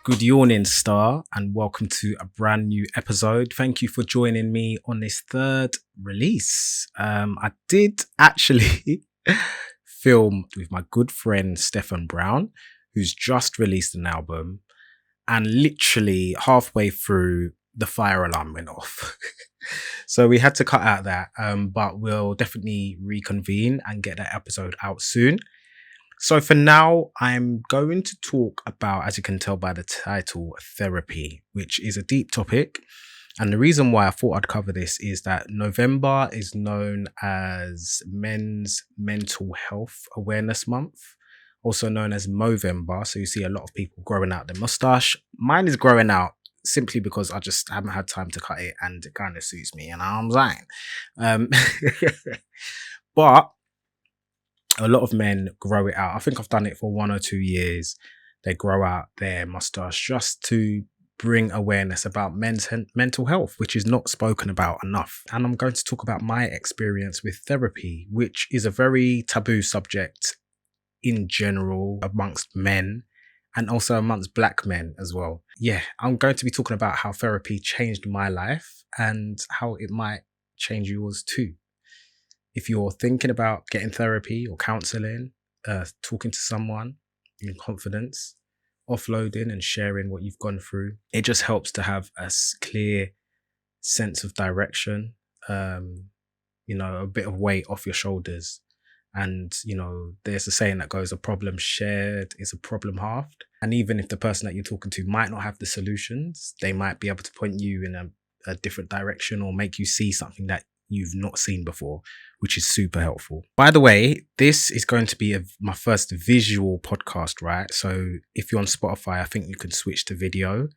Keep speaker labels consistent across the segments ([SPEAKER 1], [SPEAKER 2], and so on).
[SPEAKER 1] Good yawning, star, and welcome to a brand new episode. Thank you for joining me on this third release. I did actually film with my good friend Stefan Brown, who's just released an album, and literally halfway through, the fire alarm went off. So we had to cut out that, but we'll definitely reconvene and get that episode out soon. So for now, I'm going to talk about, as you can tell by the title, therapy, which is a deep topic. And the reason why I thought I'd cover this is that November is known as Men's Mental Health Awareness Month, also known as Movember. So you see a lot of people growing out their mustache. Mine is growing out simply because I just haven't had time to cut it and it kind of suits me, you know what I'm saying? But a lot of men grow it out. I think I've done it for 1 or 2 years. They grow out their mustache just to bring awareness about men's mental health, which is not spoken about enough. And I'm going to talk about my experience with therapy, which is a very taboo subject in general amongst men and also amongst black men as well. Yeah, I'm going to be talking about how therapy changed my life and how it might change yours too. If you're thinking about getting therapy or counseling, talking to someone in confidence, offloading and sharing what you've gone through, it just helps to have a clear sense of direction, a bit of weight off your shoulders. And, there's a saying that goes, a problem shared is a problem halved. And even if the person that you're talking to might not have the solutions, they might be able to point you in a different direction or make you see something that you've not seen before, which is super helpful. By the way, this is going to be my first visual podcast, right? So if you're on Spotify, I think you can switch to video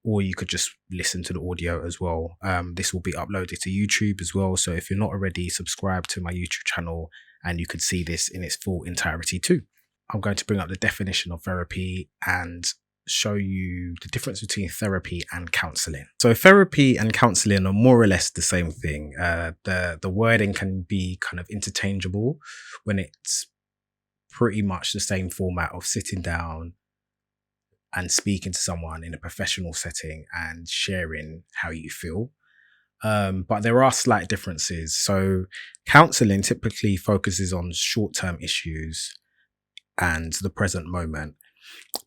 [SPEAKER 1] or you could just listen to the audio as well. This will be uploaded to YouTube as well. So if you're not already subscribed to my YouTube channel, and you could see this in its full entirety too. I'm going to bring up the definition of therapy and show you the difference between therapy and counseling. So therapy and counseling are more or less the same thing. The wording can be kind of interchangeable when it's pretty much the same format of sitting down and speaking to someone in a professional setting and sharing how you feel. But there are slight differences. So counseling typically focuses on short-term issues and the present moment.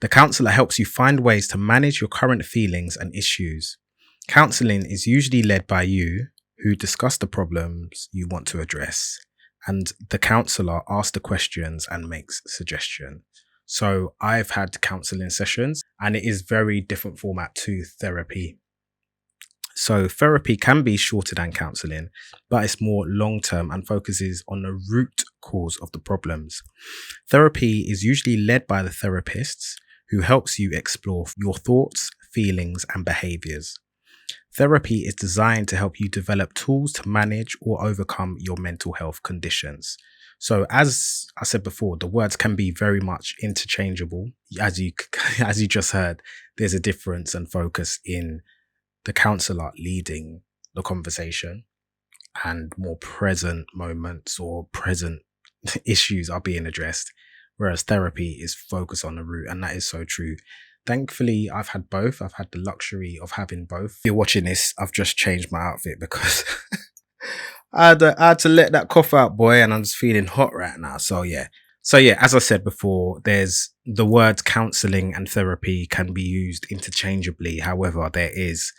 [SPEAKER 1] The counsellor helps you find ways to manage your current feelings and issues. Counselling is usually led by you, who discuss the problems you want to address, and the counsellor asks the questions and makes suggestions. So I've had counselling sessions, and it is very different format to therapy. So therapy can be shorter than counselling, but it's more long-term and focuses on the root cause of the problems. Therapy is usually led by the therapists, who helps you explore your thoughts, feelings, and behaviors. Therapy is designed to help you develop tools to manage or overcome your mental health conditions. So as I said before, the words can be very much interchangeable. As you just heard, there's a difference and focus in the counsellor leading the conversation and more present moments or present issues are being addressed, whereas therapy is focused on the root, and that is so true. Thankfully, I've had both. I've had the luxury of having both. If you're watching this, I've just changed my outfit because I had to let that cough out, boy, and I'm just feeling hot right now. So yeah, as I said before, there's the words counselling and therapy can be used interchangeably. However, there is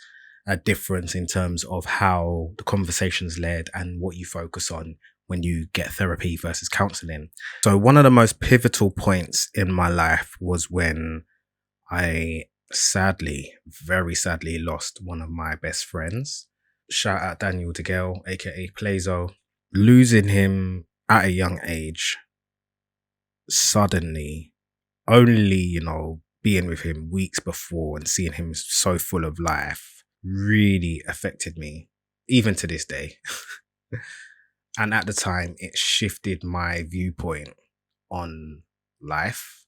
[SPEAKER 1] a difference in terms of how the conversation's led and what you focus on when you get therapy versus counseling. So one of the most pivotal points in my life was when I very sadly lost one of my best friends. Shout out Daniel DeGale, aka Plazo. Losing him at a young age, suddenly, only, being with him weeks before and seeing him so full of life really affected me, even to this day. And at the time, it shifted my viewpoint on life.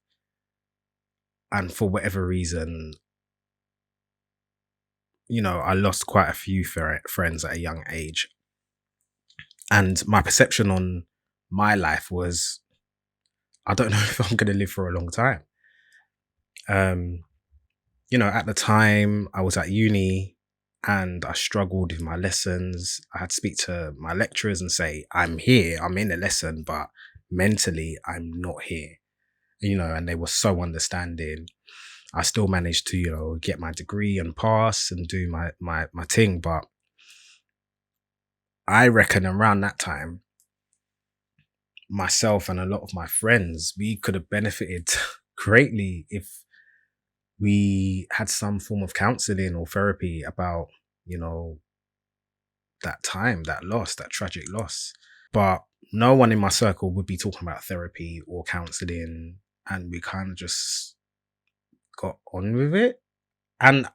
[SPEAKER 1] And for whatever reason, I lost quite a few friends at a young age. And my perception on my life was, I don't know if I'm going to live for a long time. At the time I was at uni and I struggled with my lessons. I had to speak to my lecturers and say, I'm here, I'm in a lesson, but mentally I'm not here, and they were so understanding. I still managed to, get my degree and pass and do my thing. But I reckon around that time, myself and a lot of my friends, we could have benefited greatly if we had some form of counseling or therapy about, you know, that time, that loss, that tragic loss. But no one in my circle would be talking about therapy or counseling. And we kind of just got on with it. And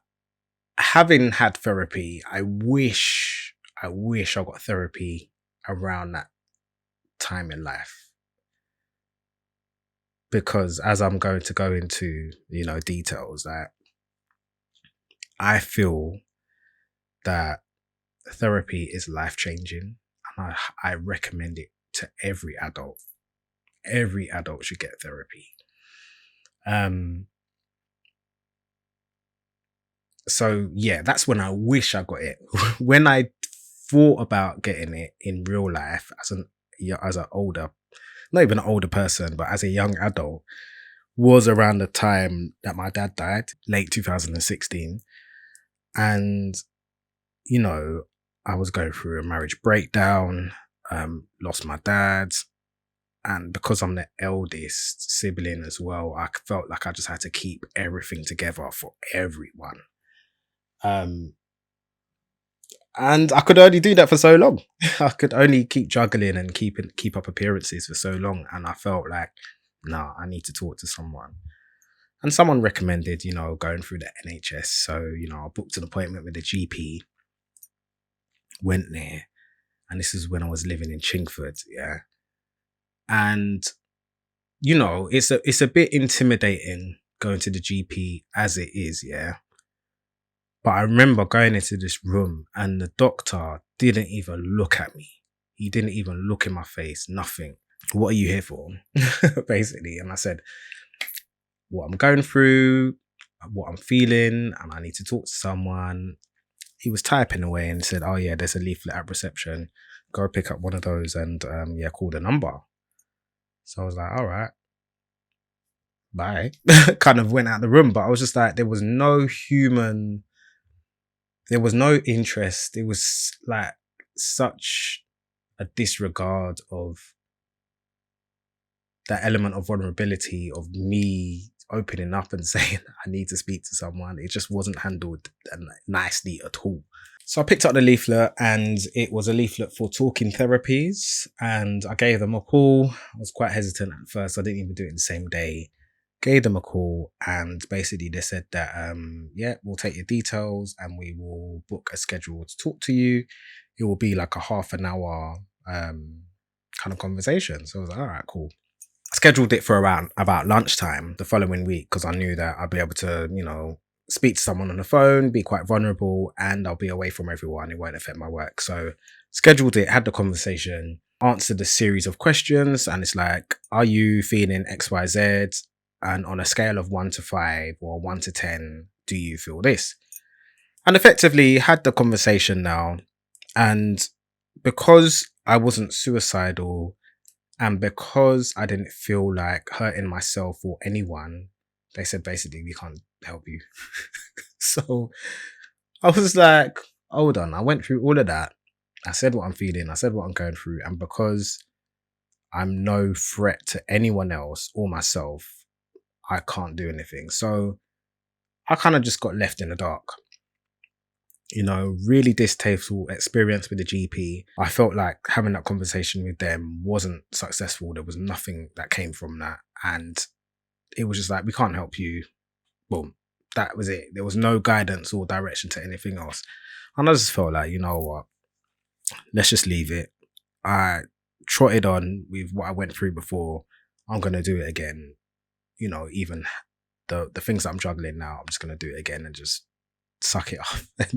[SPEAKER 1] having had therapy, I wish I got therapy around that time in life. Because as I'm going to go into, details, that I feel that therapy is life changing, and I recommend it to every adult. Every adult should get therapy. So yeah, that's when I wish I got it. When I thought about getting it in real life as an older, not even an older person, but as a young adult, was around the time that my dad died, late 2016. And, I was going through a marriage breakdown, lost my dad. And because I'm the eldest sibling as well, I felt like I just had to keep everything together for everyone. And I could only do that for so long. I could only keep juggling and keep up appearances for so long. And I felt like, nah, I need to talk to someone. And someone recommended, going through the NHS. So, I booked an appointment with the GP, went there, and this is when I was living in Chingford, yeah. And, it's a bit intimidating going to the GP as it is, yeah. But I remember going into this room and the doctor didn't even look at me. He didn't even look in my face, nothing. What are you here for? Basically. And I said, what I'm going through, what I'm feeling, and I need to talk to someone. He was typing away and said, oh yeah, there's a leaflet at reception. Go pick up one of those and call the number. So I was like, all right, bye. Kind of went out the room, but I was just like, there was no interest. It was like such a disregard of that element of vulnerability of me opening up and saying I need to speak to someone. It just wasn't handled nicely at all. So I picked up the leaflet and it was a leaflet for talking therapies, and I gave them a call. I was quite hesitant at first. I didn't even do it the same day. Gave them a call and basically they said that, we'll take your details and we will book a schedule to talk to you. It will be like a half an hour kind of conversation. So I was like, all right, cool. I scheduled it for about lunchtime the following week because I knew that I'd be able to, speak to someone on the phone, be quite vulnerable, and I'll be away from everyone. It won't affect my work. So scheduled it, had the conversation, answered a series of questions, and it's like, are you feeling XYZ? And on a scale of 1 to 5 or 1 to 10, do you feel this? And effectively had the conversation now. And because I wasn't suicidal and because I didn't feel like hurting myself or anyone, they said basically, we can't help you. So I was like, hold on. I went through all of that. I said what I'm feeling. I said what I'm going through. And because I'm no threat to anyone else or myself, I can't do anything. So I kind of just got left in the dark. Really distasteful experience with the GP. I felt like having that conversation with them wasn't successful. There was nothing that came from that. And it was just like, we can't help you. Boom. That was it. There was no guidance or direction to anything else. And I just felt like, you know what? Let's just leave it. I trotted on with what I went through before. I'm going to do it again. Even the things that I'm juggling now, I'm just going to do it again and just suck it up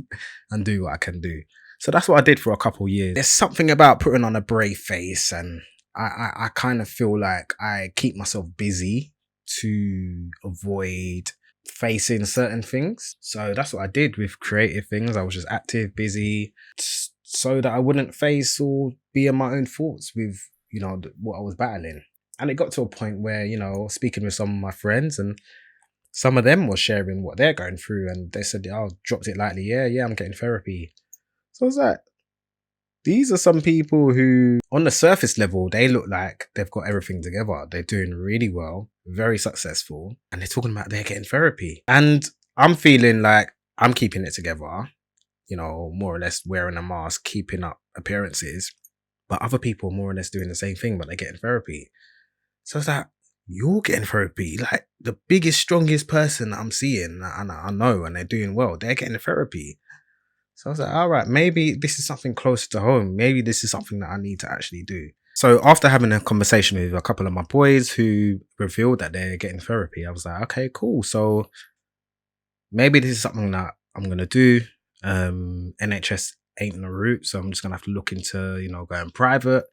[SPEAKER 1] and do what I can do. So that's what I did for a couple of years. There's something about putting on a brave face, and I kind of feel like I keep myself busy to avoid facing certain things. So that's what I did with creative things. I was just active, busy, so that I wouldn't face or be in my own thoughts with, what I was battling. And it got to a point where, speaking with some of my friends, and some of them were sharing what they're going through, and they said, "Oh, dropped it lightly. Yeah, I'm getting therapy." So I was like, these are some people who, on the surface level, they look like they've got everything together. They're doing really well, very successful, and they're talking about they're getting therapy. And I'm feeling like I'm keeping it together, more or less wearing a mask, keeping up appearances. But other people are more or less doing the same thing, but they're getting therapy. So it's like, you're getting therapy. Like the biggest, strongest person I'm seeing, and I know, and they're doing well, they're getting therapy. So I was like, all right, maybe this is something closer to home. Maybe this is something that I need to actually do. So after having a conversation with a couple of my boys who revealed that they're getting therapy, I was like, okay, cool. So maybe this is something that I'm going to do. NHS ain't no route. So I'm just going to have to look into, going private.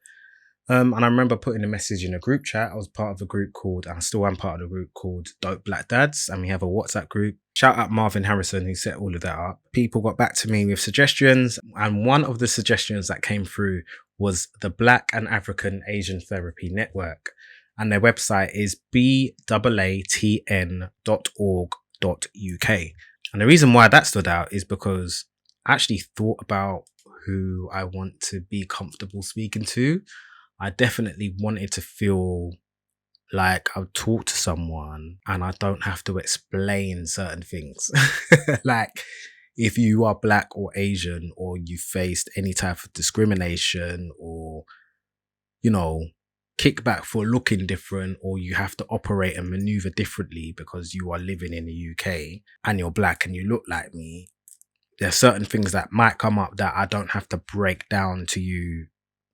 [SPEAKER 1] And I remember putting a message in a group chat. I was part of a group called, and I still am part of the group called Dope Black Dads. And we have a WhatsApp group. Shout out Marvin Harrison, who set all of that up. People got back to me with suggestions. And one of the suggestions that came through was the Black and African Asian Therapy Network. And their website is batn.org.uk. And the reason why that stood out is because I actually thought about who I want to be comfortable speaking to. I definitely wanted to feel like I'll talk to someone and I don't have to explain certain things. Like if you are Black or Asian, or you faced any type of discrimination, or, kickback for looking different, or you have to operate and maneuver differently because you are living in the UK and you're Black and you look like me, there's certain things that might come up that I don't have to break down to you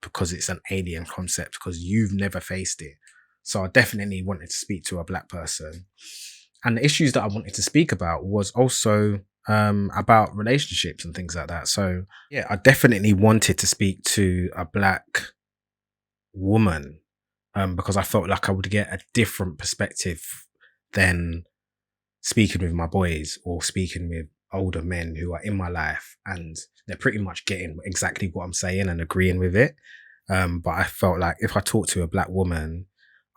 [SPEAKER 1] because it's an alien concept, because you've never faced it. So I definitely wanted to speak to a Black person. And the issues that I wanted to speak about was also about relationships and things like that. So yeah, I definitely wanted to speak to a Black woman because I felt like I would get a different perspective than speaking with my boys or speaking with older men who are in my life, and they're pretty much getting exactly what I'm saying and agreeing with it. But I felt like if I talk to a Black woman,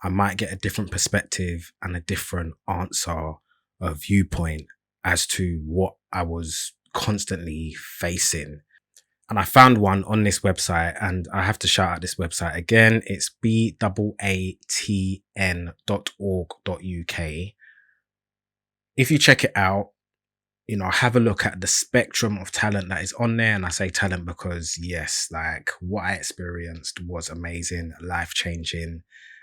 [SPEAKER 1] I might get a different perspective and a different answer, a viewpoint as to what I was constantly facing. And I found one on this website, and I have to shout out this website again. It's batn.org.uk. If you check it out, have a look at the spectrum of talent that is on there. And I say talent because yes, like what I experienced was amazing, life-changing.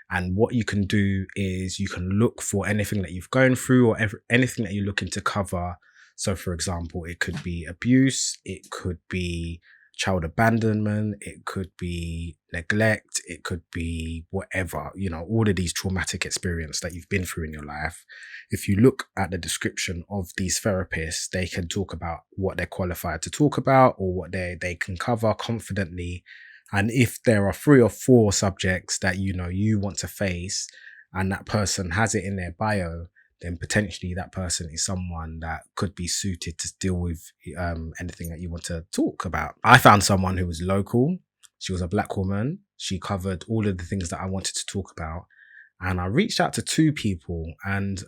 [SPEAKER 1] And what you can do is you can look for anything that you've gone through, or anything that you're looking to cover. So for example, it could be abuse, it could be child abandonment, it could be neglect, it could be whatever, all of these traumatic experiences that you've been through in your life. If you look at the description of these therapists, they can talk about what they're qualified to talk about, or what they can cover confidently. And if there are 3 or 4 subjects that you want to face, and that person has it in their bio, then potentially that person is someone that could be suited to deal with anything that you want to talk about. I found someone who was local. She was a Black woman. She covered all of the things that I wanted to talk about. And I reached out to 2 people, and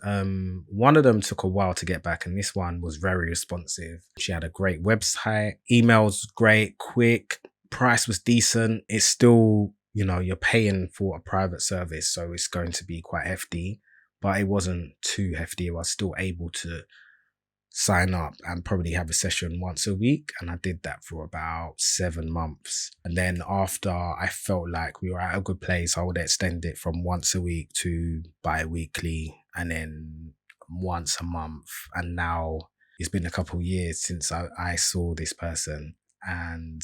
[SPEAKER 1] one of them took a while to get back, and this one was very responsive. She had a great website, emails great, quick, price was decent. It's still, you're paying for a private service, so it's going to be quite hefty. But it wasn't too hefty. I was still able to sign up and probably have a session once a week. And I did that for about 7 months. And then after I felt like we were at a good place, I would extend it from once a week to bi-weekly, and then once a month. And now it's been a couple of years since I saw this person, and,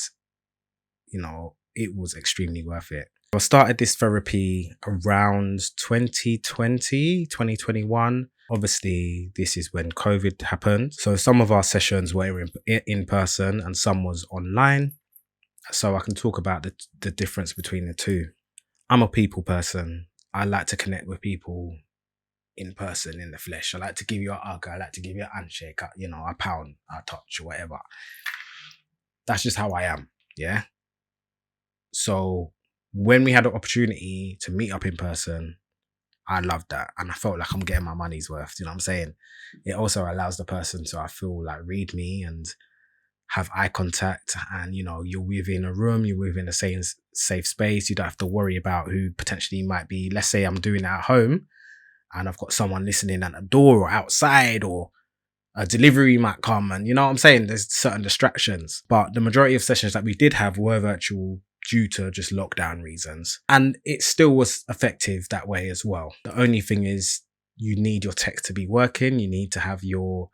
[SPEAKER 1] it was extremely worth it. I started this therapy around 2021. Obviously, this is when COVID happened. So some of our sessions were in person and some was online. So I can talk about the difference between the two. I'm a people person. I like to connect with people in person, in the flesh. I like to give you a hug. I like to give you a handshake, a pound, a touch, or whatever. That's just how I am. Yeah. So when we had the opportunity to meet up in person, I loved that. And I felt like I'm getting my money's worth. You know what I'm saying? It also allows the person to, I feel like, read me and have eye contact. And, you're within a room, you're within a safe space. You don't have to worry about who potentially might be. Let's say I'm doing it at home and I've got someone listening at the door or outside, or a delivery might come, and you know what I'm saying? There's certain distractions. But the majority of sessions that we did have were virtual due to just lockdown reasons. And it still was effective that way as well. The only thing is you need your tech to be working. You need to have your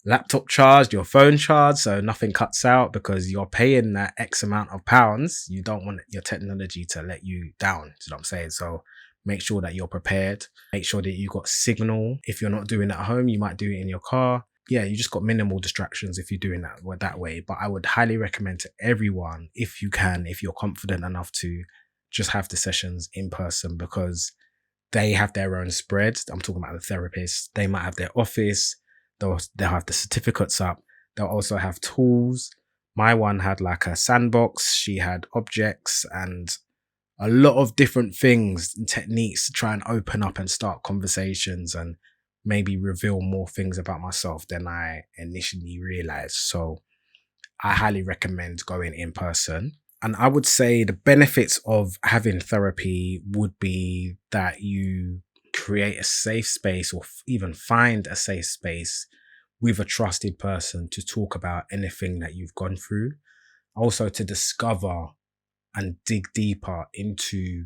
[SPEAKER 1] laptop charged, your phone charged, so nothing cuts out, because you're paying that X amount of pounds. You don't want your technology to let you down. You know what I'm saying? So make sure that you're prepared. Make sure that you got signal. If you're not doing it at home, you might do it in your car. Yeah, you just got minimal distractions if you're doing that way. But I would highly recommend to everyone, if you can, if you're confident enough to, just have the sessions in person, because they have their own spread. I'm talking about the therapists. They might have their office. They'll have the certificates up. They'll also have tools. My one had like a sandbox. She had objects and a lot of different things and techniques to try and open up and start conversations and maybe reveal more things about myself than I initially realized. So I highly recommend going in person. And I would say the benefits of having therapy would be that you create a safe space, or even find a safe space with a trusted person to talk about anything that you've gone through. Also to discover and dig deeper into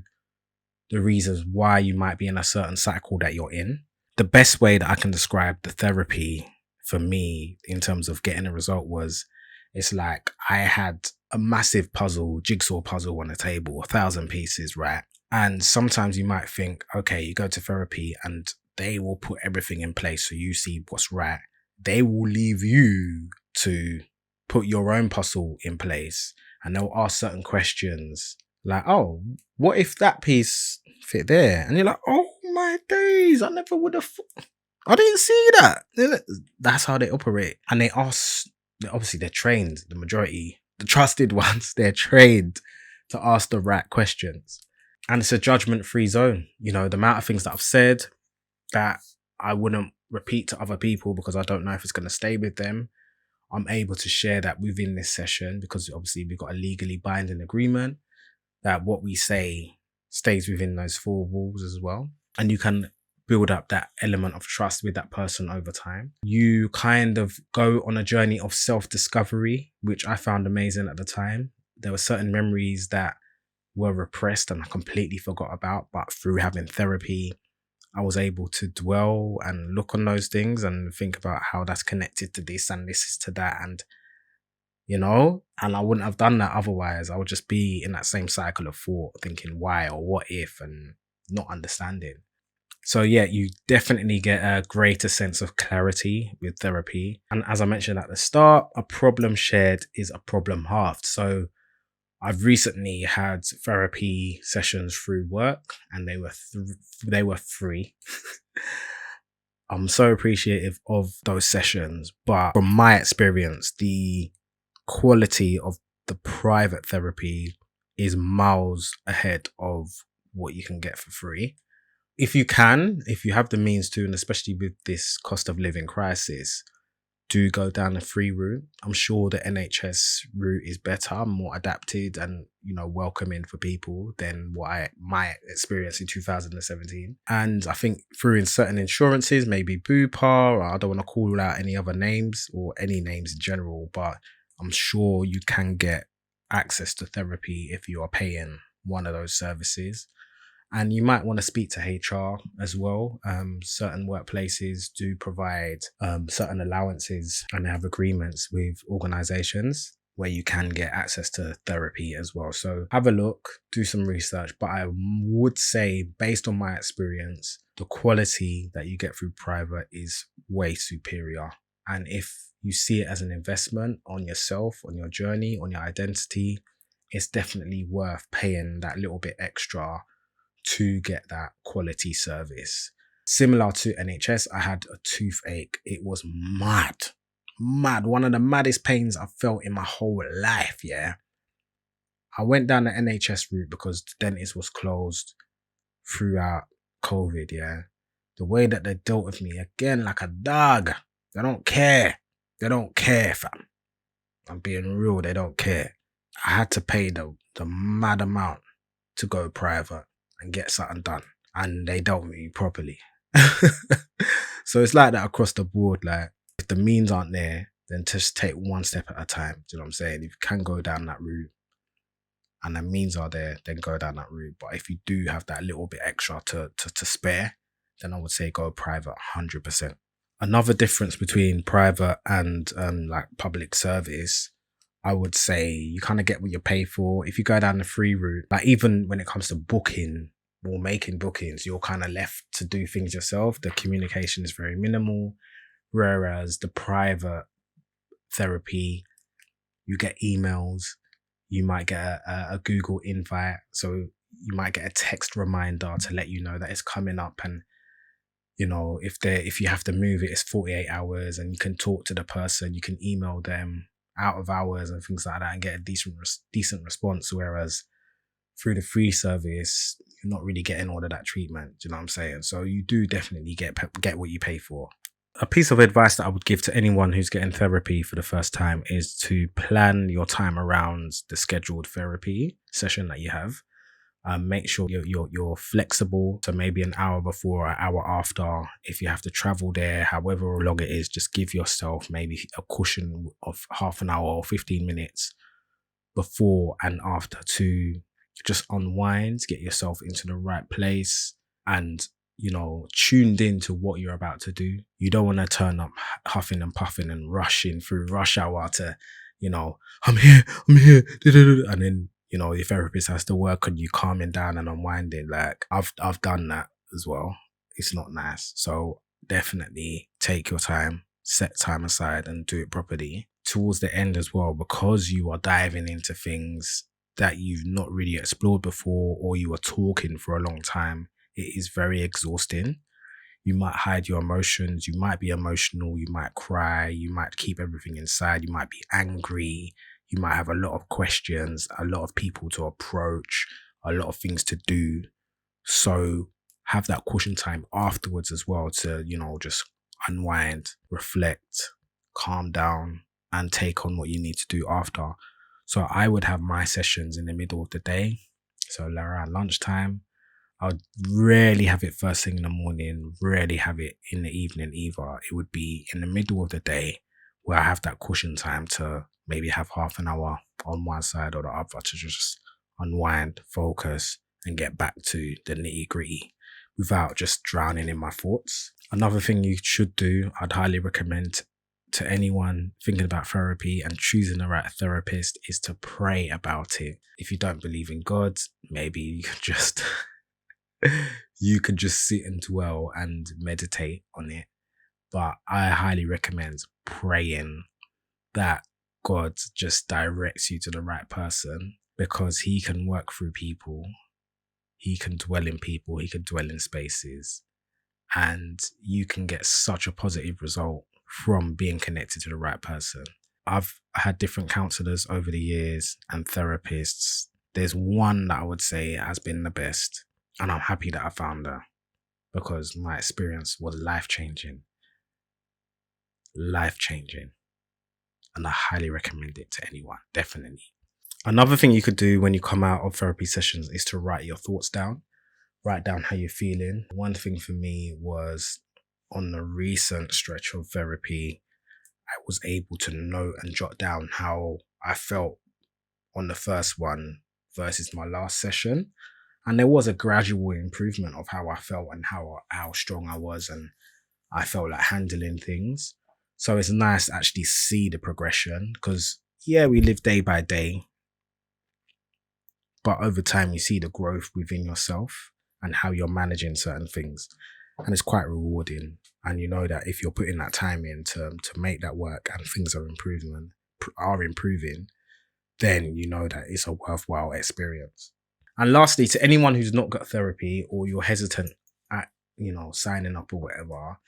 [SPEAKER 1] the reasons why you might be in a certain cycle that you're in. The best way that I can describe the therapy for me in terms of getting a result was, it's like I had a massive jigsaw puzzle on the table, 1,000 pieces, right? And sometimes you might think, okay, you go to therapy and they will put everything in place so you see what's right. They will leave you to put your own puzzle in place, and they'll ask certain questions like, oh, what if that piece fit there? And you're like, oh my days, I never would have, I didn't see that. That's how they operate. And they ask, obviously they're trained, the majority, the trusted ones, they're trained to ask the right questions. And it's a judgment-free zone. The amount of things that I've said that I wouldn't repeat to other people because I don't know if it's going to stay with them, I'm able to share that within this session, because obviously we've got a legally binding agreement that what we say stays within those four walls as well. And you can build up that element of trust with that person over time. You kind of go on a journey of self-discovery, which I found amazing at the time. There were certain memories that were repressed and I completely forgot about, but through having therapy, I was able to dwell and look on those things and think about how that's connected to this and this is to that. And, and I wouldn't have done that otherwise. I would just be in that same cycle of thought, thinking why or what if, and not understanding. So yeah, you definitely get a greater sense of clarity with therapy. And as I mentioned at the start, a problem shared is a problem halved. So I've recently had therapy sessions through work, and they were free. I'm so appreciative of those sessions, but from my experience, the quality of the private therapy is miles ahead of what you can get for free. If you have the means to, and especially with this cost of living crisis, do go down the free route. I'm sure the NHS route is better, more adapted and, welcoming for people than my experience in 2017. And I think through in certain insurances, maybe Bupa, or I don't want to call out any other names or any names in general, but I'm sure you can get access to therapy if you are paying one of those services. And you might want to speak to HR as well. Certain workplaces do provide certain allowances, and they have agreements with organizations where you can get access to therapy as well. So have a look, do some research. But I would say, based on my experience, the quality that you get through private is way superior. And if you see it as an investment on yourself, on your journey, on your identity, it's definitely worth paying that little bit extra to get that quality service. Similar to NHS, I had a toothache. It was mad. Mad. One of the maddest pains I've felt in my whole life, yeah. I went down the NHS route because the dentist was closed throughout COVID, yeah. The way that they dealt with me, again, like a dog. They don't care. They don't care, fam. I'm being real, they don't care. I had to pay the mad amount to go private and get something done. And they dealt with me properly. So it's like that across the board. Like, if the means aren't there, then just take one step at a time. Do you know what I'm saying? If you can go down that route and the means are there, then go down that route. But if you do have that little bit extra to spare, then I would say go private 100%. Another difference between private and like public service, I would say you kind of get what you pay for. If you go down the free route, like even when it comes to booking or making bookings, you're kind of left to do things yourself. The communication is very minimal. Whereas the private therapy, you get emails, you might get a Google invite. So you might get a text reminder to let you know that it's coming up. And, you know, if you have to move it, it's 48 hours and you can talk to the person, you can email them out of hours and things like that and get a decent response. Whereas through the free service, you're not really getting all of that treatment. Do you know what I'm saying? So you do definitely get what you pay for. A piece of advice that I would give to anyone who's getting therapy for the first time is to plan your time around the scheduled therapy session that you have. Make sure you're flexible. So maybe an hour before, an hour after. If you have to travel there, however long it is, just give yourself maybe a cushion of half an hour or 15 minutes before and after to just unwind, get yourself into the right place and, you know, tuned into what you're about to do. You don't want to turn up huffing and puffing and rushing through rush hour to, you know, I'm here. And then, you know, your therapist has to work on you calming down and unwinding. Like I've done that as well. It's not nice. So definitely take your time, set time aside and do it properly. Towards the end as well, because you are diving into things that you've not really explored before or you are talking for a long time, it is very exhausting. You might hide your emotions. You might be emotional. You might cry. You might keep everything inside. You might be angry. You might have a lot of questions, a lot of people to approach, a lot of things to do. So have that cushion time afterwards as well to, you know, just unwind, reflect, calm down, and take on what you need to do after. So I would have my sessions in the middle of the day. So around lunchtime. I would rarely have it first thing in the morning, rarely have it in the evening either. It would be in the middle of the day where I have that cushion time to maybe have half an hour on one side or the other to just unwind, focus, and get back to the nitty gritty without just drowning in my thoughts. Another thing you should do, I'd highly recommend to anyone thinking about therapy and choosing the right therapist, is to pray about it. If you don't believe in God, maybe you can just you can just sit and dwell and meditate on it. But I highly recommend praying that God just directs you to the right person, because he can work through people. He can dwell in people. He can dwell in spaces. And you can get such a positive result from being connected to the right person. I've had different counselors over the years and therapists. There's one that I would say has been the best. And I'm happy that I found her because my experience was life-changing. Life-changing. And I highly recommend it to anyone, definitely. Another thing you could do when you come out of therapy sessions is to write your thoughts down. Write down how you're feeling. One thing for me was on the recent stretch of therapy, I was able to note and jot down how I felt on the first one versus my last session. And there was a gradual improvement of how I felt and how strong I was and I felt like handling things. So it's nice to actually see the progression because, yeah, we live day by day. But over time, you see the growth within yourself and how you're managing certain things. And it's quite rewarding. And you know that if you're putting that time in to make that work and things are improving, then you know that it's a worthwhile experience. And lastly, to anyone who's not got therapy or you're hesitant at signing up or whatever,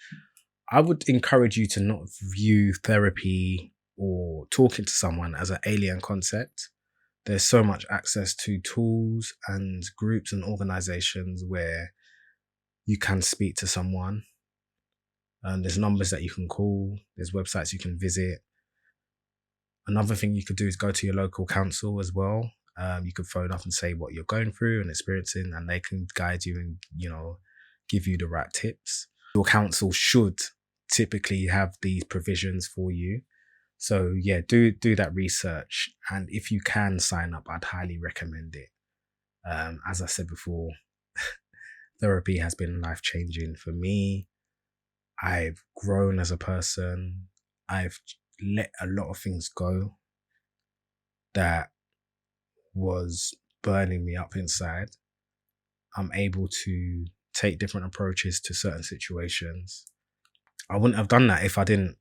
[SPEAKER 1] I would encourage you to not view therapy or talking to someone as an alien concept. There's so much access to tools and groups and organizations where you can speak to someone. And there's numbers that you can call. There's websites you can visit. Another thing you could do is go to your local council as well. You could phone up and say what you're going through and experiencing, and they can guide you and, give you the right tips. Your council should typically have these provisions for you. So yeah, do that research. And if you can sign up, I'd highly recommend it. As I said before, therapy has been life-changing for me. I've grown as a person. I've let a lot of things go that was burning me up inside. I'm able to take different approaches to certain situations. I wouldn't have done that if I didn't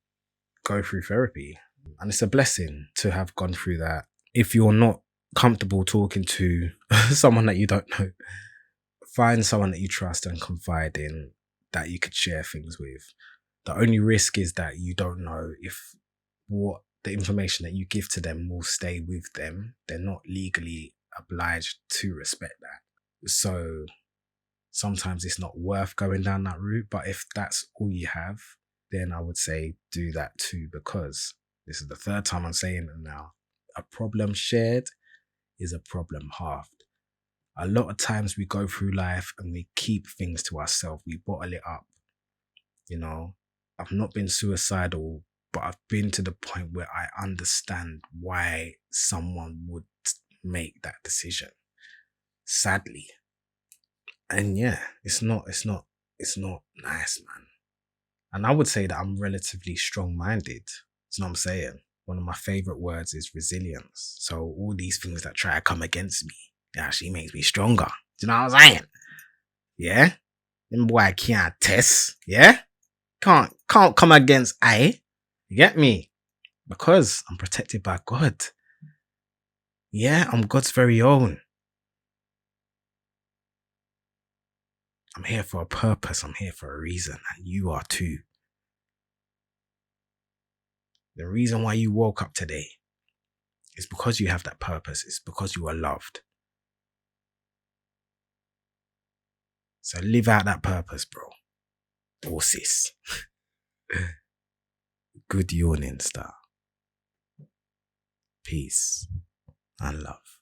[SPEAKER 1] go through therapy. And it's a blessing to have gone through that. If you're not comfortable talking to someone that you don't know, find someone that you trust and confide in, that you could share things with. The only risk is that you don't know if what the information that you give to them will stay with them. They're not legally obliged to respect that. So sometimes it's not worth going down that route. But if that's all you have, then I would say do that too, because this is the third time I'm saying it now. A problem shared is a problem halved. A lot of times we go through life and we keep things to ourselves. We bottle it up. I've not been suicidal, but I've been to the point where I understand why someone would make that decision. Sadly. And yeah, it's not nice, man. And I would say that I'm relatively strong-minded. You know what I'm saying? One of my favorite words is resilience. So all these things that try to come against me, it actually makes me stronger. Do you know what I'm saying? Yeah? Them boy can't test. Yeah? Can't come against I. You get me? Because I'm protected by God. Yeah, I'm God's very own. I'm here for a purpose. I'm here for a reason. And you are too. The reason why you woke up today is because you have that purpose. It's because you are loved. So live out that purpose, bro. Or sis. Good yawning, star. Peace and love.